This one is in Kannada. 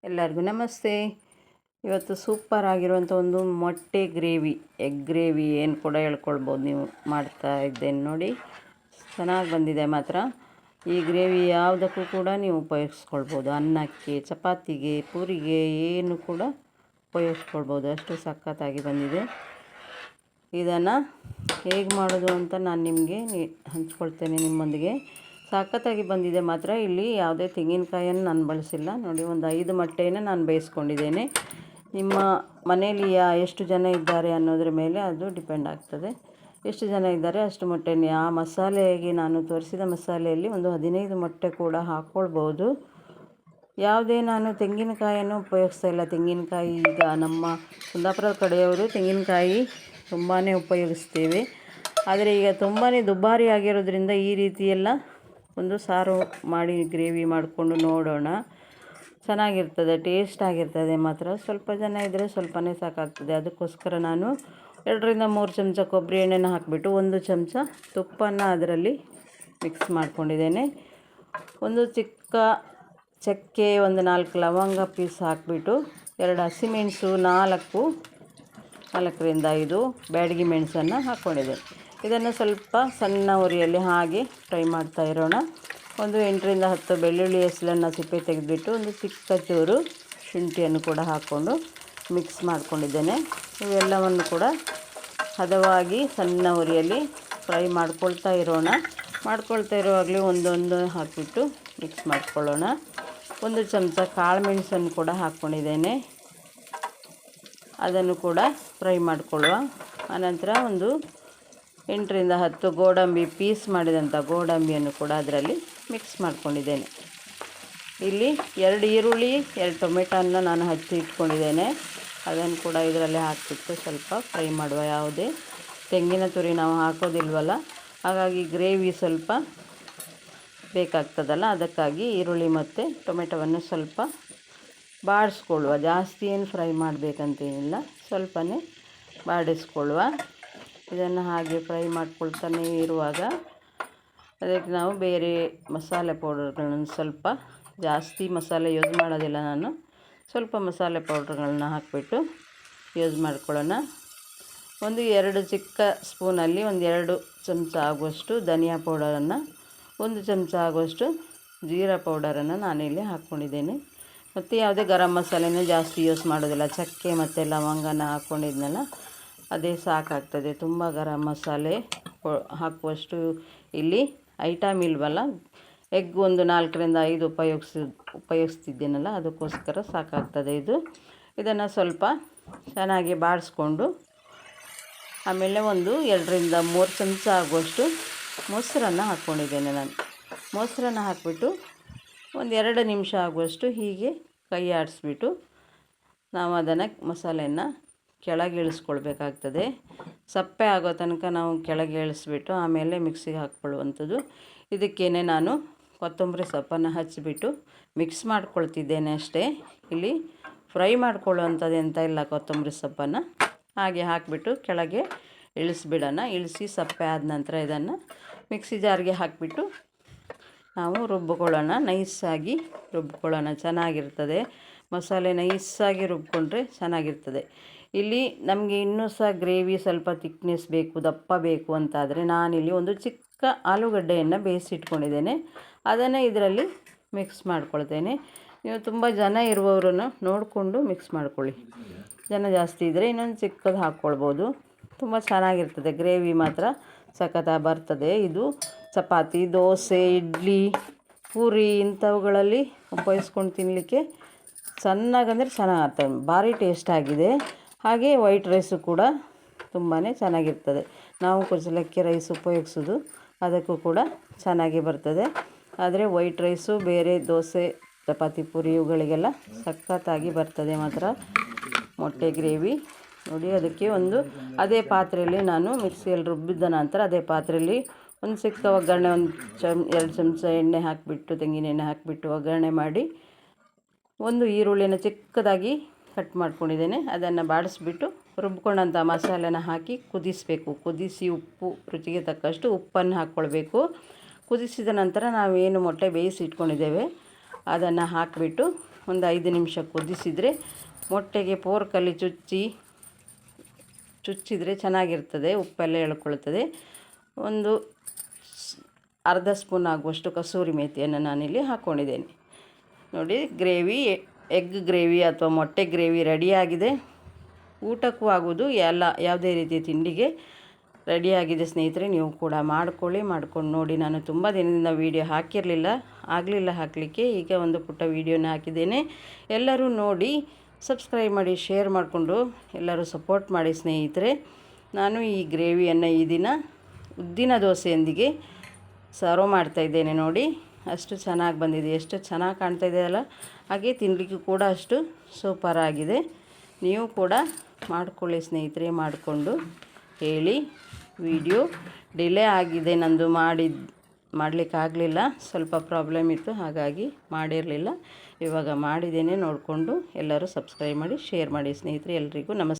ಎಲ್ಲರಿಗೂ ನಮಸ್ತೆ. ಇವತ್ತು ಸೂಪರ್ ಆಗಿರುವಂಥ ಒಂದು ಮೊಟ್ಟೆ ಗ್ರೇವಿ, ಎಗ್ ಗ್ರೇವಿ ಏನು ಕೂಡ ಹೇಳ್ಕೊಳ್ಬೋದು. ನೀವು ಮಾಡ್ತಾ ಇದ್ದೇನೆ ನೋಡಿ, ಚೆನ್ನಾಗಿ ಬಂದಿದೆ ಮಾತ್ರ. ಈ ಗ್ರೇವಿ ಯಾವುದಕ್ಕೂ ಕೂಡ ನೀವು ಉಪಯೋಗಿಸ್ಕೊಳ್ಬೋದು. ಅನ್ನಕ್ಕೆ, ಚಪಾತಿಗೆ, ಪೂರಿಗೆ ಏನು ಕೂಡ ಉಪಯೋಗಿಸ್ಕೊಳ್ಬೋದು. ಅಷ್ಟು ಸಖತ್ತಾಗಿ ಬಂದಿದೆ. ಇದನ್ನು ಹೇಗೆ ಮಾಡೋದು ಅಂತ ನಾನು ನಿಮಗೆ ಹಂಚ್ಕೊಳ್ತೇನೆ ನಿಮ್ಮೊಂದಿಗೆ. ಸಖತ್ತಾಗಿ ಬಂದಿದೆ ಮಾತ್ರ. ಇಲ್ಲಿ ಯಾವುದೇ ತೆಂಗಿನಕಾಯಿಯನ್ನು ನಾನು ಬಳಸಿಲ್ಲ ನೋಡಿ. ಒಂದು 5 ಮೊಟ್ಟೆಯನ್ನು ನಾನು ಬೇಯಿಸ್ಕೊಂಡಿದ್ದೇನೆ. ನಿಮ್ಮ ಮನೇಲಿ ಎಷ್ಟು ಜನ ಇದ್ದಾರೆ ಅನ್ನೋದ್ರ ಮೇಲೆ ಅದು ಡಿಪೆಂಡ್ ಆಗ್ತದೆ. ಎಷ್ಟು ಜನ ಇದ್ದಾರೆ ಅಷ್ಟು ಮೊಟ್ಟೆನೇ. ಆ ಮಸಾಲೆಗೆ ನಾನು ತೋರಿಸಿದ ಮಸಾಲೆಯಲ್ಲಿ ಒಂದು 15 ಮೊಟ್ಟೆ ಕೂಡ ಹಾಕ್ಕೊಳ್ಬೋದು. ಯಾವುದೇ ನಾನು ತೆಂಗಿನಕಾಯಿಯನ್ನು ಉಪಯೋಗಿಸ್ತಾ ಇಲ್ಲ. ತೆಂಗಿನಕಾಯಿ ಈಗ ನಮ್ಮ ಕುಂದಾಪುರದ ಕಡೆಯವರು ತೆಂಗಿನಕಾಯಿ ತುಂಬಾ ಉಪಯೋಗಿಸ್ತೇವೆ. ಆದರೆ ಈಗ ತುಂಬಾ ದುಬಾರಿ ಆಗಿರೋದ್ರಿಂದ ಈ ರೀತಿಯೆಲ್ಲ ಒಂದು ಸಾರು ಮಾಡಿ ಗ್ರೇವಿ ಮಾಡಿಕೊಂಡು ನೋಡೋಣ. ಚೆನ್ನಾಗಿರ್ತದೆ, ಟೇಸ್ಟ್ ಆಗಿರ್ತದೆ ಮಾತ್ರ. ಸ್ವಲ್ಪ ಜನ ಇದ್ದರೆ ಸ್ವಲ್ಪನೇ ಸಾಕಾಗ್ತದೆ. ಅದಕ್ಕೋಸ್ಕರ ನಾನು 2ರಿಂದ 3 ಚಮಚ ಕೊಬ್ಬರಿ ಎಣ್ಣೆನ ಹಾಕಿಬಿಟ್ಟು 1 ಚಮಚ ತುಪ್ಪನ ಅದರಲ್ಲಿ ಮಿಕ್ಸ್ ಮಾಡ್ಕೊಂಡಿದ್ದೇನೆ. ಒಂದು ಚಿಕ್ಕ ಚಕ್ಕೆ, ಒಂದು 4 ಲವಂಗ ಪೀಸ್ ಹಾಕಿಬಿಟ್ಟು 2 ಹಸಿಮೆಣಸು, 4ರಿಂದ 5 ಬ್ಯಾಡಗಿ ಮೆಣಸನ್ನು ಹಾಕ್ಕೊಂಡಿದ್ದೇನೆ. ಇದನ್ನು ಸ್ವಲ್ಪ ಸಣ್ಣ ಉರಿಯಲ್ಲಿ ಹಾಗೆ ಫ್ರೈ ಮಾಡ್ತಾ ಇರೋಣ. ಒಂದು 8ರಿಂದ 10 ಬೆಳ್ಳುಳ್ಳಿ ಹೆಸಲನ್ನು ಸಿಪ್ಪೆ ತೆಗೆದುಬಿಟ್ಟು ಒಂದು ಚಿಕ್ಕ ಚೂರು ಶುಂಠಿಯನ್ನು ಕೂಡ ಹಾಕ್ಕೊಂಡು ಮಿಕ್ಸ್ ಮಾಡ್ಕೊಂಡಿದ್ದೇನೆ. ಇವೆಲ್ಲವನ್ನು ಕೂಡ ಹದವಾಗಿ ಸಣ್ಣ ಉರಿಯಲ್ಲಿ ಫ್ರೈ ಮಾಡ್ಕೊಳ್ತಾ ಇರುವಾಗಲೇ ಒಂದೊಂದು ಹಾಕಿಬಿಟ್ಟು ಮಿಕ್ಸ್ ಮಾಡ್ಕೊಳ್ಳೋಣ. 1 ಚಮಚ ಕಾಳು ಮೆಣಸನ್ನು ಕೂಡ ಹಾಕ್ಕೊಂಡಿದ್ದೇನೆ. ಅದನ್ನು ಕೂಡ ಫ್ರೈ ಮಾಡಿಕೊಳ್ಳುವ. ಆನಂತರ ಒಂದು 8ರಿಂದ 10 ಗೋಡಂಬಿ ಪೀಸ್ ಮಾಡಿದಂಥ ಗೋಡಂಬಿಯನ್ನು ಕೂಡ ಅದರಲ್ಲಿ ಮಿಕ್ಸ್ ಮಾಡ್ಕೊಂಡಿದ್ದೇನೆ. ಇಲ್ಲಿ 2 ಈರುಳ್ಳಿ, 2 ಟೊಮೆಟೊನ ನಾನು ಹಚ್ಚಿ ಇಟ್ಕೊಂಡಿದ್ದೇನೆ. ಅದನ್ನು ಕೂಡ ಇದರಲ್ಲಿ ಹಾಕಿಬಿಟ್ಟು ಸ್ವಲ್ಪ ಫ್ರೈ ಮಾಡುವ. ಯಾವುದೇ ತೆಂಗಿನ ತುರಿ ನಾವು ಹಾಕೋದಿಲ್ವಲ್ಲ, ಹಾಗಾಗಿ ಗ್ರೇವಿ ಸ್ವಲ್ಪ ಬೇಕಾಗ್ತದಲ್ಲ, ಅದಕ್ಕಾಗಿ ಈರುಳ್ಳಿ ಮತ್ತು ಟೊಮೆಟೊವನ್ನು ಸ್ವಲ್ಪ ಬಾಡಿಸ್ಕೊಳ್ಳುವ. ಜಾಸ್ತಿ ಏನು ಫ್ರೈ ಮಾಡಬೇಕಂತೇನಿಲ್ಲ, ಸ್ವಲ್ಪನೇ ಬಾಡಿಸ್ಕೊಳ್ಳುವ. ಇದನ್ನು ಹಾಗೆ ಫ್ರೈ ಮಾಡ್ಕೊಳ್ತಾನೆ ಇರುವಾಗ ಅದಕ್ಕೆ ನಾವು ಬೇರೆ ಮಸಾಲೆ ಪೌಡರ್ಗಳನ್ನು ಸ್ವಲ್ಪ ಜಾಸ್ತಿ ಮಸಾಲೆ ಯೂಸ್ ಮಾಡೋದಿಲ್ಲ ನಾನು. ಸ್ವಲ್ಪ ಮಸಾಲೆ ಪೌಡ್ರ್ಗಳನ್ನ ಹಾಕಿಬಿಟ್ಟು ಯೂಸ್ ಮಾಡ್ಕೊಳ್ಳೋಣ. ಒಂದು 2 ಚಿಕ್ಕ ಸ್ಪೂನಲ್ಲಿ ಒಂದು 2 ಚಮಚ ಆಗುವಷ್ಟು ಧನಿಯಾ ಪೌಡರನ್ನು, 1 ಚಮಚ ಆಗುವಷ್ಟು ಜೀರಾ ಪೌಡರನ್ನು ನಾನಿಲ್ಲಿ ಹಾಕ್ಕೊಂಡಿದ್ದೇನೆ. ಮತ್ತು ಯಾವುದೇ ಗರಂ ಮಸಾಲೆನೇ ಜಾಸ್ತಿ ಯೂಸ್ ಮಾಡೋದಿಲ್ಲ. ಚಕ್ಕೆ ಮತ್ತು ಲವಂಗನ ಹಾಕ್ಕೊಂಡಿದ್ನಲ್ಲ, ಅದೇ ಸಾಕಾಗ್ತದೆ. ತುಂಬ ಗರಂ ಮಸಾಲೆ ಹಾಕುವಷ್ಟು ಇಲ್ಲಿ ಐಟಮ್ ಇಲ್ವಲ್ಲ. ಎಗ್ ಒಂದು 4ರಿಂದ 5 ಉಪಯೋಗಿಸ್ತಿದ್ದೇನಲ್ಲ, ಅದಕ್ಕೋಸ್ಕರ ಸಾಕಾಗ್ತದೆ ಇದು. ಇದನ್ನು ಸ್ವಲ್ಪ ಚೆನ್ನಾಗಿ ಬಾಡಿಸ್ಕೊಂಡು ಆಮೇಲೆ ಒಂದು 2ರಿಂದ 3 ಚಮಚ ಆಗುವಷ್ಟು ಮೊಸರನ್ನು ಹಾಕ್ಕೊಂಡಿದ್ದೇನೆ ನಾನು. ಮೊಸರನ್ನು ಹಾಕಿಬಿಟ್ಟು ಒಂದು 2 ನಿಮಿಷ ಆಗುವಷ್ಟು ಹೀಗೆ ಕೈ ಆಡಿಸ್ಬಿಟ್ಟು ನಾವು ಅದನ್ನು ಮಸಾಲೆಯನ್ನು ಕೆಳಗೆ ಇಳಿಸ್ಕೊಳ್ಬೇಕಾಗ್ತದೆ. ಸಪ್ಪೆ ಆಗೋ ತನಕ ನಾವು ಕೆಳಗೆ ಇಳಿಸ್ಬಿಟ್ಟು ಆಮೇಲೆ ಮಿಕ್ಸಿಗೆ ಹಾಕ್ಕೊಳ್ಳುವಂಥದ್ದು. ಇದಕ್ಕೇನೆ ನಾನು ಕೊತ್ತಂಬರಿ ಸೊಪ್ಪನ್ನು ಹಚ್ಚಿಬಿಟ್ಟು ಮಿಕ್ಸ್ ಮಾಡ್ಕೊಳ್ತಿದ್ದೇನೆ ಅಷ್ಟೇ. ಇಲ್ಲಿ ಫ್ರೈ ಮಾಡ್ಕೊಳ್ಳುವಂಥದ್ದು ಎಂತ ಇಲ್ಲ. ಕೊತ್ತಂಬರಿ ಸೊಪ್ಪನ್ನು ಹಾಗೆ ಹಾಕಿಬಿಟ್ಟು ಕೆಳಗೆ ಇಳಿಸ್ಬಿಡೋಣ. ಇಳಿಸಿ ಸಪ್ಪೆ ಆದ ನಂತರ ಇದನ್ನು ಮಿಕ್ಸಿ ಜಾರ್ಗೆ ಹಾಕಿಬಿಟ್ಟು ನಾವು ರುಬ್ಬಿಕೊಳ್ಳೋಣ. ನೈಸಾಗಿ ರುಬ್ಬಿಕೊಳ್ಳೋಣ, ಚೆನ್ನಾಗಿರ್ತದೆ. ಮಸಾಲೆ ನೈಸಾಗಿ ರುಬ್ಕೊಂಡ್ರೆ ಚೆನ್ನಾಗಿರ್ತದೆ. ಇಲ್ಲಿ ನಮಗೆ ಇನ್ನೂ ಸಹ ಗ್ರೇವಿ ಸ್ವಲ್ಪ ತಿಕ್ನೆಸ್ ಬೇಕು, ದಪ್ಪ ಬೇಕು ಅಂತಾದರೆ ನಾನಿಲ್ಲಿ ಒಂದು ಚಿಕ್ಕ ಆಲೂಗಡ್ಡೆಯನ್ನು ಬೇಯಿಸಿಟ್ಕೊಂಡಿದ್ದೇನೆ. ಅದನ್ನು ಇದರಲ್ಲಿ ಮಿಕ್ಸ್ ಮಾಡ್ಕೊಳ್ತೇನೆ. ನೀವು ತುಂಬ ಜನ ಇರುವವರನ್ನು ನೋಡಿಕೊಂಡು ಮಿಕ್ಸ್ ಮಾಡ್ಕೊಳ್ಳಿ. ಜನ ಜಾಸ್ತಿ ಇದ್ದರೆ ಇನ್ನೊಂದು ಚಿಕ್ಕದು ಹಾಕ್ಕೊಳ್ಬೋದು. ತುಂಬ ಚೆನ್ನಾಗಿರ್ತದೆ. ಗ್ರೇವಿ ಮಾತ್ರ ಸಖತ್ತಾಗಿ ಬರ್ತದೆ. ಇದು ಚಪಾತಿ, ದೋಸೆ, ಇಡ್ಲಿ, ಪೂರಿ ಇಂಥವುಗಳಲ್ಲಿ ಉಪಯೋಗಿಸ್ಕೊಂಡು ತಿನ್ನಲಿಕ್ಕೆ ಚೆನ್ನಾಗಂದರೆ ಚೆನ್ನಾಗಾಗ್ತದೆ. ಭಾರಿ ಟೇಸ್ಟ್ ಆಗಿದೆ. ಹಾಗೆ ವೈಟ್ ರೈಸು ಕೂಡ ತುಂಬಾ ಚೆನ್ನಾಗಿರ್ತದೆ. ನಾವು ಕುಚಲಕ್ಕಿ ರೈಸ್ ಉಪಯೋಗಿಸೋದು, ಅದಕ್ಕೂ ಕೂಡ ಚೆನ್ನಾಗಿ ಬರ್ತದೆ. ಆದರೆ ವೈಟ್ ರೈಸು ಬೇರೆ ದೋಸೆ, ಚಪಾತಿ, ಪೂರಿ ಇವುಗಳಿಗೆಲ್ಲ ಸಖತ್ತಾಗಿ ಬರ್ತದೆ ಮಾತ್ರ ಮೊಟ್ಟೆ ಗ್ರೇವಿ ನೋಡಿ. ಅದಕ್ಕೆ ಅದೇ ಪಾತ್ರೆಯಲ್ಲಿ ನಾನು ಮಿಕ್ಸಿಯಲ್ಲಿ ರುಬ್ಬಿದ ನಂತರ ಅದೇ ಪಾತ್ರೆಯಲ್ಲಿ ಒಂದು ಚಿಕ್ಕ ಒಗ್ಗರಣೆ, 2 ಚಮಚ ಎಣ್ಣೆ ಹಾಕಿಬಿಟ್ಟು, ತೆಂಗಿನ ಎಣ್ಣೆ ಹಾಕಿಬಿಟ್ಟು ಒಗ್ಗರಣೆ ಮಾಡಿ, ಒಂದು ಈರುಳ್ಳಿನ ಚಿಕ್ಕದಾಗಿ ಕಟ್ ಮಾಡ್ಕೊಂಡಿದ್ದೇನೆ. ಅದನ್ನು ಬಾಡಿಸ್ಬಿಟ್ಟು ರುಬ್ಕೊಂಡಂಥ ಮಸಾಲೆನ ಹಾಕಿ ಕುದಿಸಬೇಕು. ಕುದಿಸಿ ಉಪ್ಪು ರುಚಿಗೆ ತಕ್ಕಷ್ಟು ಉಪ್ಪನ್ನು ಹಾಕ್ಕೊಳ್ಬೇಕು. ಕುದಿಸಿದ ನಂತರ ನಾವೇನು ಮೊಟ್ಟೆ ಬೇಯಿಸಿ ಇಟ್ಕೊಂಡಿದ್ದೇವೆ ಅದನ್ನು ಹಾಕಿಬಿಟ್ಟು ಒಂದು 5 ನಿಮಿಷ ಕುದಿಸಿದರೆ ಮೊಟ್ಟೆಗೆ ಫೋರ್ಕಲ್ಲಿ ಚುಚ್ಚಿದರೆ ಚೆನ್ನಾಗಿರ್ತದೆ, ಉಪ್ಪೆಲ್ಲ ಎಳ್ಕೊಳ್ತದೆ. ಒಂದು ಅರ್ಧ ಸ್ಪೂನ್ ಆಗುವಷ್ಟು ಕಸೂರಿ ಮೇಥಿಯನ್ನು ನಾನಿಲ್ಲಿ ಹಾಕ್ಕೊಂಡಿದ್ದೇನೆ. ನೋಡಿ, ಗ್ರೇವಿ, ಎಗ್ ಗ್ರೇವಿ ಅಥವಾ ಮೊಟ್ಟೆ ಗ್ರೇವಿ ರೆಡಿಯಾಗಿದೆ. ಊಟಕ್ಕೂ ಆಗೋದು, ಯಾವುದೇ ರೀತಿಯ ತಿಂಡಿಗೆ ರೆಡಿಯಾಗಿದೆ ಸ್ನೇಹಿತರೆ. ನೀವು ಕೂಡ ಮಾಡ್ಕೊಂಡು ನೋಡಿ. ನಾನು ತುಂಬ ದಿನದಿಂದ ವೀಡಿಯೋ ಆಗಲಿಲ್ಲ ಹಾಕಲಿಕ್ಕೆ. ಈಗ ಒಂದು ಪುಟ್ಟ ವೀಡಿಯೋನ ಹಾಕಿದ್ದೇನೆ. ಎಲ್ಲರೂ ನೋಡಿ, ಸಬ್ಸ್ಕ್ರೈಬ್ ಮಾಡಿ, ಶೇರ್ ಮಾಡಿಕೊಂಡು ಎಲ್ಲರೂ ಸಪೋರ್ಟ್ ಮಾಡಿ ಸ್ನೇಹಿತರೆ. ನಾನು ಈ ಗ್ರೇವಿಯನ್ನು ಈ ದಿನ ಉದ್ದಿನ ದೋಸೆಯೊಂದಿಗೆ ಸರ್ವ್ ಮಾಡ್ತಾಯಿದ್ದೇನೆ. ನೋಡಿ, ಅಷ್ಟು ಚೆನ್ನಾಗಿ ಬಂದಿದೆ, ಎಷ್ಟು ಚೆನ್ನಾಗಿ ಕಾಣ್ತಾ ಇದೆಯಲ್ಲ. ಹಾಗೆ ತಿನ್ನಲಿಕ್ಕೂ ಕೂಡ ಅಷ್ಟು ಸೂಪರ್ ಆಗಿದೆ. ನೀವು ಕೂಡ ಮಾಡ್ಕೊಳ್ಳಿ ಸ್ನೇಹಿತರೆ. ಮಾಡಿಕೊಂಡು ಹೇಳಿ. ವಿಡಿಯೋ ಡಿಲೇ ಆಗಿದೆ, ನಂದು ಮಾಡಲಿಕ್ಕಾಗಲಿಲ್ಲ, ಸ್ವಲ್ಪ ಪ್ರಾಬ್ಲಮ್ ಇತ್ತು, ಹಾಗಾಗಿ ಮಾಡಿರಲಿಲ್ಲ. ಇವಾಗ ಮಾಡಿದ್ದೇನೆ. ನೋಡಿಕೊಂಡು ಎಲ್ಲರೂ ಸಬ್ಸ್ಕ್ರೈಬ್ ಮಾಡಿ, ಶೇರ್ ಮಾಡಿ ಸ್ನೇಹಿತರೆ. ಎಲ್ರಿಗೂ ನಮಸ್ಕಾರ.